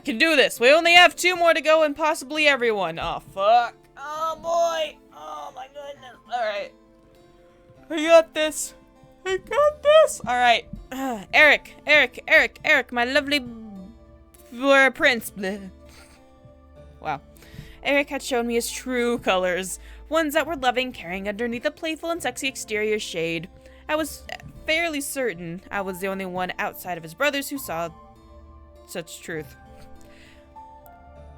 can do this. We only have 2 more to go and possibly everyone. Oh, fuck. Oh, boy. Oh, my goodness. All right. I got this. I got this. All right. Erik, my lovely prince. Bleh. Wow. Erik had shown me his true colors, ones that were loving, caring underneath a playful and sexy exterior shade. I was fairly certain I was the only one outside of his brothers who saw such truth.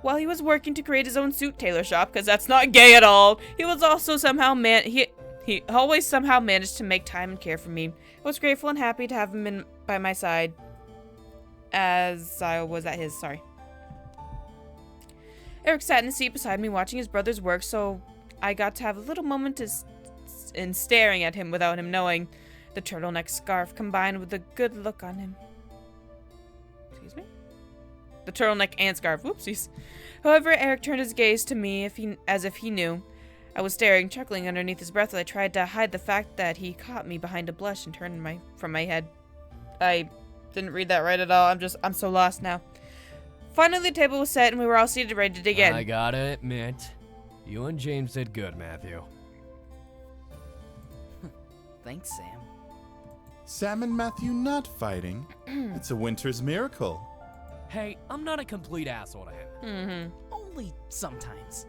While he was working to create his own suit tailor shop, because that's not gay at all, he was also somehow he always somehow managed to make time and care for me. I was grateful and happy to have him by my side as I was at his. Sorry. Erik sat in the seat beside me watching his brother's work, so I got to have a little moment in staring at him without him knowing. The turtleneck scarf combined with the good look on him. Excuse me? The turtleneck and scarf. Whoopsies. However, Erik turned his gaze to me as if he knew. I was staring, chuckling underneath his breath as I tried to hide the fact that he caught me behind a blush and turned from my head. I didn't read that right at all. I'm so lost now. Finally, the table was set and we were all seated ready to dig in. I gotta admit, you and James did good, Matthew. Thanks, Sam. Sam and Matthew not fighting? It's a winter's miracle. Hey, I'm not a complete asshole to him. Only sometimes.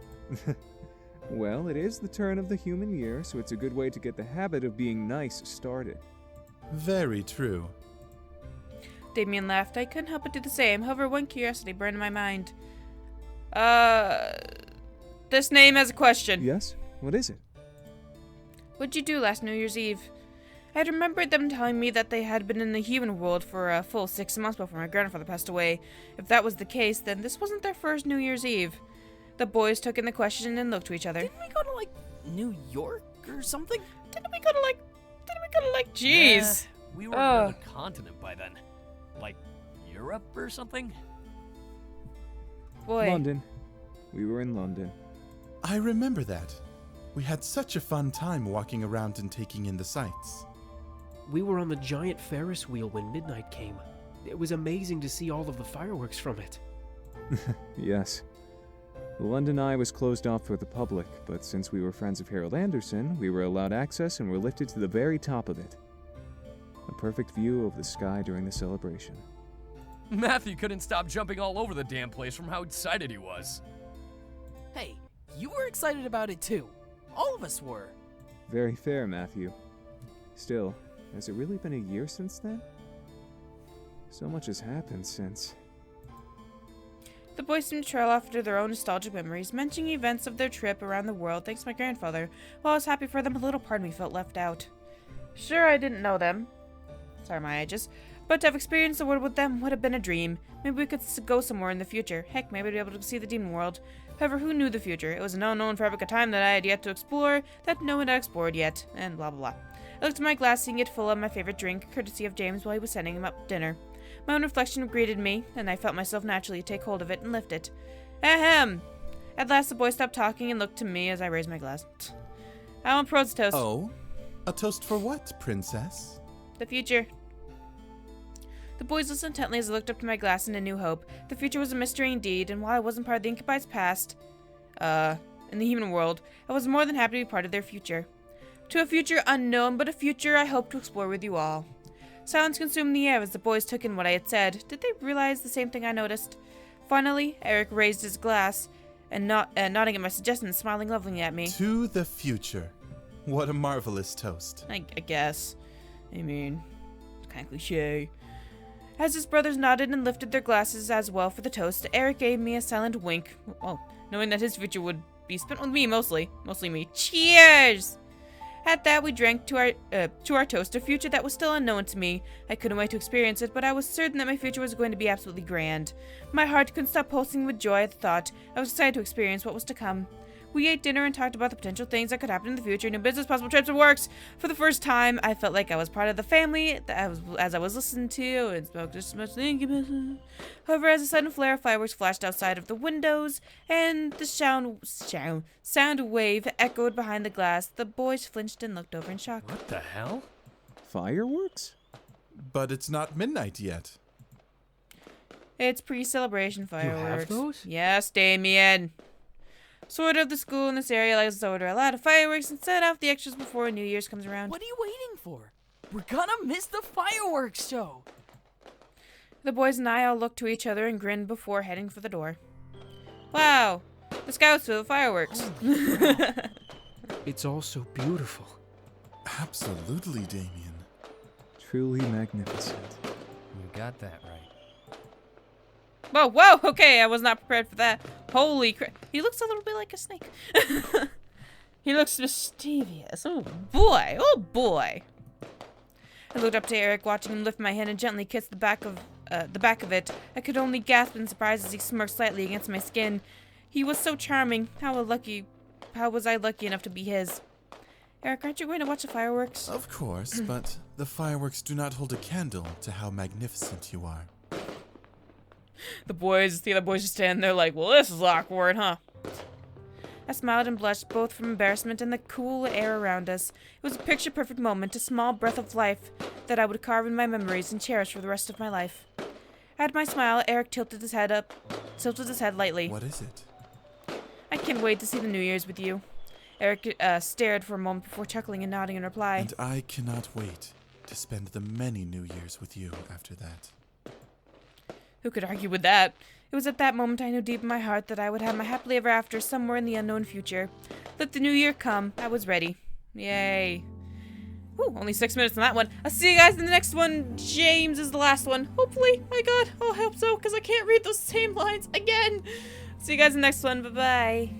Well, it is the turn of the human year, so it's a good way to get the habit of being nice started. Very true. Damien laughed. I couldn't help but do the same. However, one curiosity burned in my mind. This name has a question. Yes? What is it? What'd you do last New Year's Eve? I had remembered them telling me that they had been in the human world for a full 6 months before my grandfather passed away. If that was the case, then this wasn't their first New Year's Eve. The boys took in the question and looked to each other. Didn't we go to, like, New York or something? Didn't we go to, jeez. We were on another continent by then. Like, Europe or something? Boy. London. We were in London. I remember that. We had such a fun time walking around and taking in the sights. We were on the giant Ferris wheel when midnight came. It was amazing to see all of the fireworks from it. Yes. The London Eye was closed off for the public, but since we were friends of Harold Anderson, we were allowed access and were lifted to the very top of it. A perfect view of the sky during the celebration. Matthew couldn't stop jumping all over the damn place from how excited he was. Hey, you were excited about it too. All of us were. Very fair, Matthew. Still, has it really been a year since then? So much has happened since. The boys seemed to trail off into their own nostalgic memories, mentioning events of their trip around the world thanks to my grandfather. While I was happy for them, a little part of me felt left out. Sure, I didn't know them. Sorry, my ages. But to have experienced the world with them would have been a dream. Maybe we could go somewhere in the future. Heck, maybe I'd be able to see the demon world. However, who knew the future? It was an unknown for epic time that I had yet to explore, that no one had explored yet, and blah blah blah. I looked at my glass, seeing it full of my favorite drink, courtesy of James while he was sending him up dinner. My own reflection greeted me, and I felt myself naturally take hold of it and lift it. Ahem! At last the boy stopped talking and looked to me as I raised my glass. I want Pro's toast. Oh? A toast for what, princess? The future. The boys listened intently as I looked up to my glass in a new hope. The future was a mystery indeed, and while I wasn't part of the incubi's past, in the human world, I was more than happy to be part of their future. To a future unknown, but a future I hope to explore with you all. Silence consumed the air as the boys took in what I had said. Did they realize the same thing I noticed? Finally, Erik raised his glass, and nodding at my suggestion and smiling lovingly at me. To the future. What a marvelous toast. I guess. I mean, it's kind of cliche. As his brothers nodded and lifted their glasses as well for the toast, Erik gave me a silent wink. Well, knowing that his future would be spent with me mostly me. Cheers! At that, we drank to our toast, a future that was still unknown to me. I couldn't wait to experience it, but I was certain that my future was going to be absolutely grand. My heart couldn't stop pulsing with joy at the thought. I was excited to experience what was to come. We ate dinner and talked about the potential things that could happen in the future, new business, possible trips, and works. For the first time, I felt like I was part of the family as I was listened to and spoke just as much thinking. However, as a sudden flare of fireworks flashed outside of the windows and the sound wave echoed behind the glass, the boys flinched and looked over in shock. What the hell? Fireworks? But it's not midnight yet. It's pre-celebration have fireworks. those? Yes, Damien. Sort of the school in this area likes to order a lot of fireworks and set off the extras before New Year's comes around. What are you waiting for? We're gonna miss the fireworks show. The boys and I all looked to each other and grinned before heading for the door. Wow, the scouts with fireworks. It's all so beautiful. Absolutely, Damien. Truly magnificent. You got that right. Whoa, whoa, okay, I was not prepared for that. Holy crap. He looks a little bit like a snake. He looks mischievous. Oh boy, oh boy. I looked up to Erik, watching him lift my hand and gently kiss the back of it. I could only gasp in surprise as he smirked slightly against my skin. He was so charming. How was I lucky enough to be his? Erik, aren't you going to watch the fireworks? Of course, but the fireworks do not hold a candle to how magnificent you are. The other boys just stand there like, well, this is awkward, huh? I smiled and blushed, both from embarrassment and the cool air around us. It was a picture-perfect moment, a small breath of life that I would carve in my memories and cherish for the rest of my life. At my smile, Erik tilted his head lightly. What is it? I can't wait to see the New Year's with you. Erik stared for a moment before chuckling and nodding in reply. And I cannot wait to spend the many New Years with you after that. Who could argue with that? It was at that moment I knew deep in my heart that I would have my happily ever after somewhere in the unknown future. Let the new year come. I was ready. Yay. Whew, only 6 minutes on that one. I'll see you guys in the next one. James is the last one. Hopefully. My God. Oh, I hope so, because I can't read those same lines again. See you guys in the next one. Bye-bye.